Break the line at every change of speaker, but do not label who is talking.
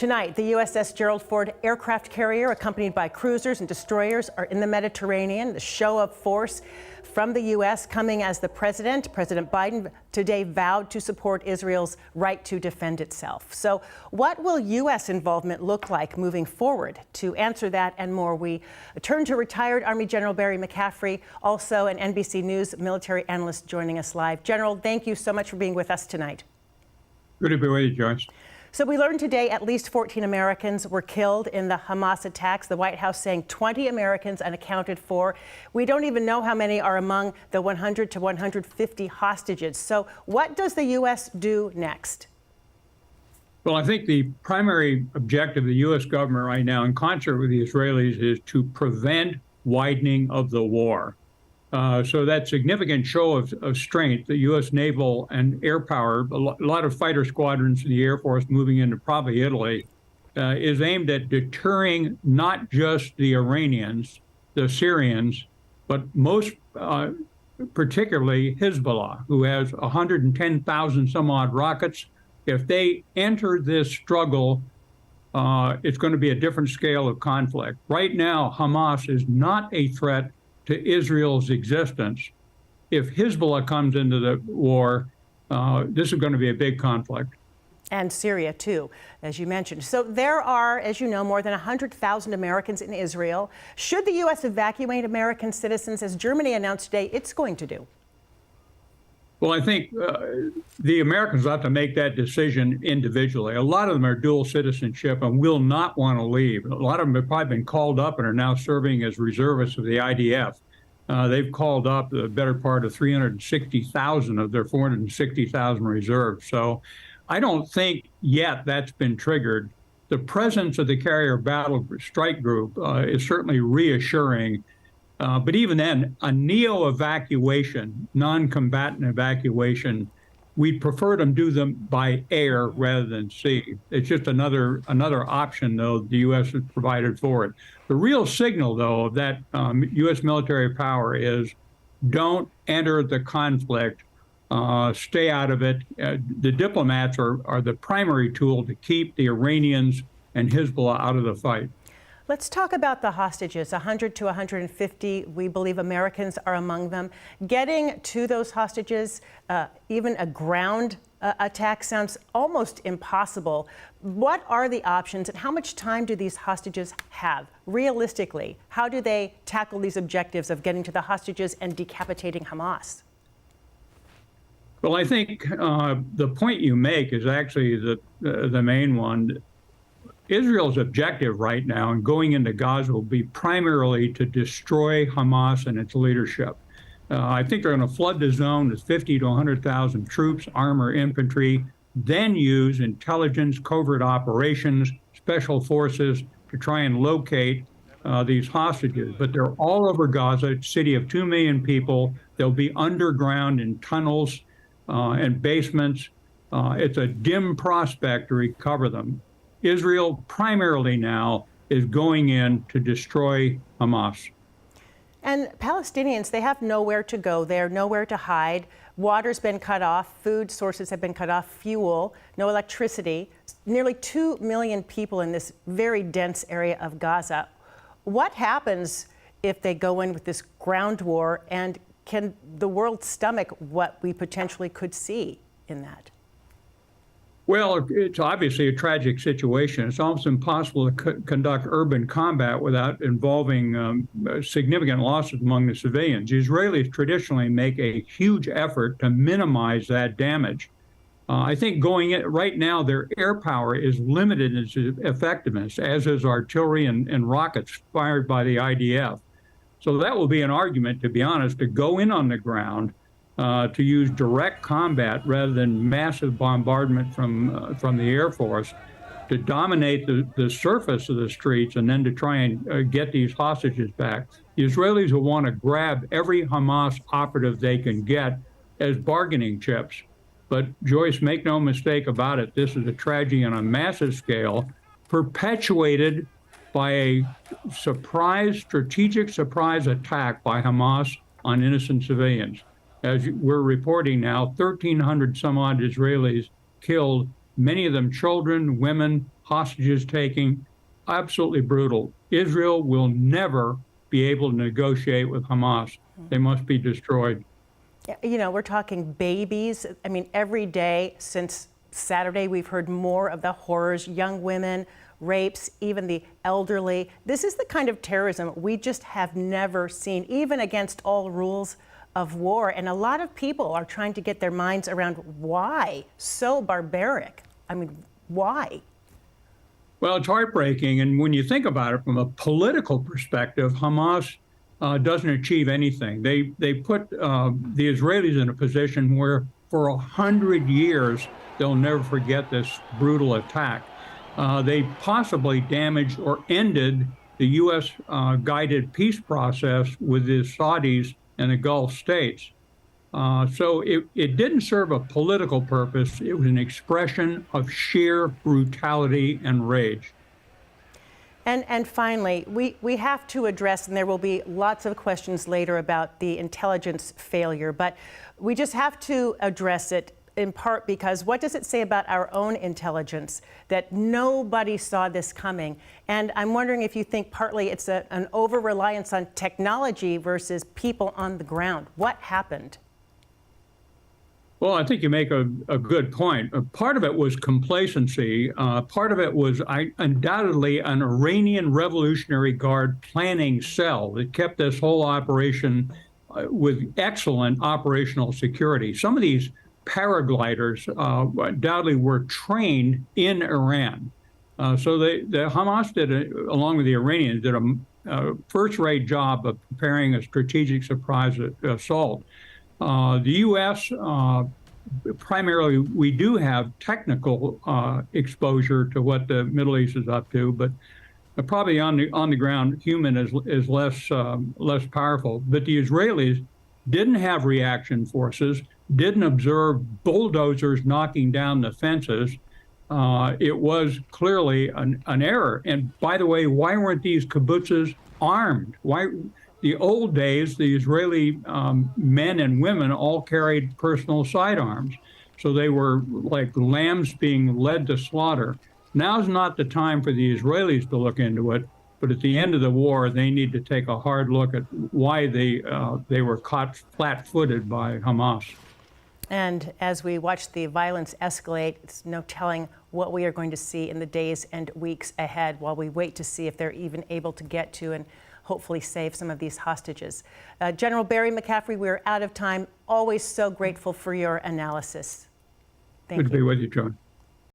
Tonight, the USS Gerald Ford aircraft carrier, accompanied by cruisers and destroyers, are in the Mediterranean. The show of force from the U.S. coming as President Biden today vowed to support Israel's right to defend itself. So what will U.S. involvement look like moving forward? To answer that and more, we turn to retired Army General Barry McCaffrey, also an NBC News military analyst, joining us live. General, thank you so much for being with us tonight.
Good to be with you, Joyce.
So we learned today at least 14 Americans were killed in the Hamas attacks. The White House saying 20 Americans unaccounted for. We don't even know how many are among the 100 to 150 hostages. So what does the U.S. do next?
Well, I think the primary objective of the U.S. government right now, in concert with the Israelis, is to prevent widening of the war. So that significant show of strength, the U.S. naval and air power, a lot of fighter squadrons in the Air Force moving into probably Italy, is aimed at deterring not just the Iranians, the Syrians, but most particularly Hezbollah, who has 110,000 some odd rockets. If they enter this struggle, it's going to be a different scale of conflict. Right now, Hamas is not a threat to Israel's existence. If Hezbollah comes into the war, this is going to be a big conflict.
And Syria, too, as you mentioned. So there are, as you know, more than 100,000 Americans in Israel. Should the U.S. evacuate American citizens, as Germany announced today it's going to do?
Well, I think the Americans have to make that decision individually. A lot of them are dual citizenship and will not want to leave. A lot of them have probably been called up and are now serving as reservists of the IDF. They've called up the better part of 360,000 of their 460,000 reserves. So I don't think yet that's been triggered. The presence of the Carrier Battle Strike Group is certainly reassuring. But even then, a neo-evacuation, non-combatant evacuation, we'd prefer to do them by air rather than sea. It's just another option, though, the U.S. has provided for it. The real signal, though, of that U.S. military power is don't enter the conflict, stay out of it. The diplomats are the primary tool to keep the Iranians and Hezbollah out of the fight.
Let's talk about the hostages, 100 to 150. We believe Americans are among them. Getting to those hostages, even a ground attack sounds almost impossible. What are the options and how much time do these hostages have? Realistically, how do they tackle these objectives of getting to the hostages and decapitating Hamas?
Well, I think the point you make is actually the main one. Israel's objective right now in going into Gaza will be primarily to destroy Hamas and its leadership. I think they're going to flood the zone with 50 to 100,000 troops, armor, infantry, then use intelligence, covert operations, special forces to try and locate these hostages. But they're all over Gaza, a city of 2 million people. They'll be underground in tunnels and basements. It's a dim prospect to recover them. Israel primarily now is going in to destroy Hamas.
And Palestinians, they have nowhere to go. They're nowhere to hide. Water's been cut off. Food sources have been cut off. Fuel, no electricity. Nearly 2 million people in this very dense area of Gaza. What happens if they go in with this ground war? And can the world stomach what we potentially could see in that?
Well, it's obviously a tragic situation. It's almost impossible to conduct urban combat without involving significant losses among the civilians. The Israelis traditionally make a huge effort to minimize that damage. I think going in right now, their air power is limited in its effectiveness, as is artillery and rockets fired by the IDF. So that will be an argument, to be honest, to go in on the ground, to use direct combat rather than massive bombardment from the Air Force, to dominate the surface of the streets and then to try and get these hostages back. The Israelis will want to grab every Hamas operative they can get as bargaining chips. But Joyce, make no mistake about it, this is a tragedy on a massive scale, perpetuated by a strategic surprise attack by Hamas on innocent civilians. As we're reporting now, 1,300 some odd Israelis killed, many of them children, women, hostages taking, absolutely brutal. Israel will never be able to negotiate with Hamas. They must be destroyed.
You know, we're talking babies. I mean, every day since Saturday, we've heard more of the horrors, young women, rapes, even the elderly. This is the kind of terrorism we just have never seen, even against all rules of war. And a lot of people are trying to get their minds around why so barbaric. I mean, why?
Well, it's heartbreaking. And when you think about it from a political perspective, Hamas doesn't achieve anything. They put the Israelis in a position where for 100 years, they'll never forget this brutal attack. They possibly damaged or ended the U.S. Guided peace process with the Saudis and the Gulf states. So it didn't serve a political purpose. It was an expression of sheer brutality and rage.
And finally, we have to address, and there will be lots of questions later about the intelligence failure, but we just have to address it in part because what does it say about our own intelligence that nobody saw this coming? And I'm wondering if you think partly it's an over-reliance on technology versus people on the ground. What happened?
Well, I think you make a good point. Part of it was complacency. Part of it was undoubtedly an Iranian Revolutionary Guard planning cell that kept this whole operation with excellent operational security. Some of these paragliders undoubtedly were trained in Iran. So the Hamas along with the Iranians, did a first-rate job of preparing a strategic surprise assault. The U.S., primarily, we do have technical exposure to what the Middle East is up to, but probably on the ground, human is less powerful. But the Israelis didn't have reaction forces, didn't observe bulldozers knocking down the fences. It was clearly an error. And by the way, why weren't these kibbutzes armed? Why? The old days, the Israeli men and women all carried personal sidearms. So they were like lambs being led to slaughter. Now's not the time for the Israelis to look into it, but at the end of the war, they need to take a hard look at why they were caught flat-footed by Hamas.
And as we watch the violence escalate, it's no telling what we are going to see in the days and weeks ahead while we wait to see if they're even able to get to and hopefully save some of these hostages. General Barry McCaffrey, we're out of time. Always so grateful for your analysis. Thank you.
Good to be with you, John.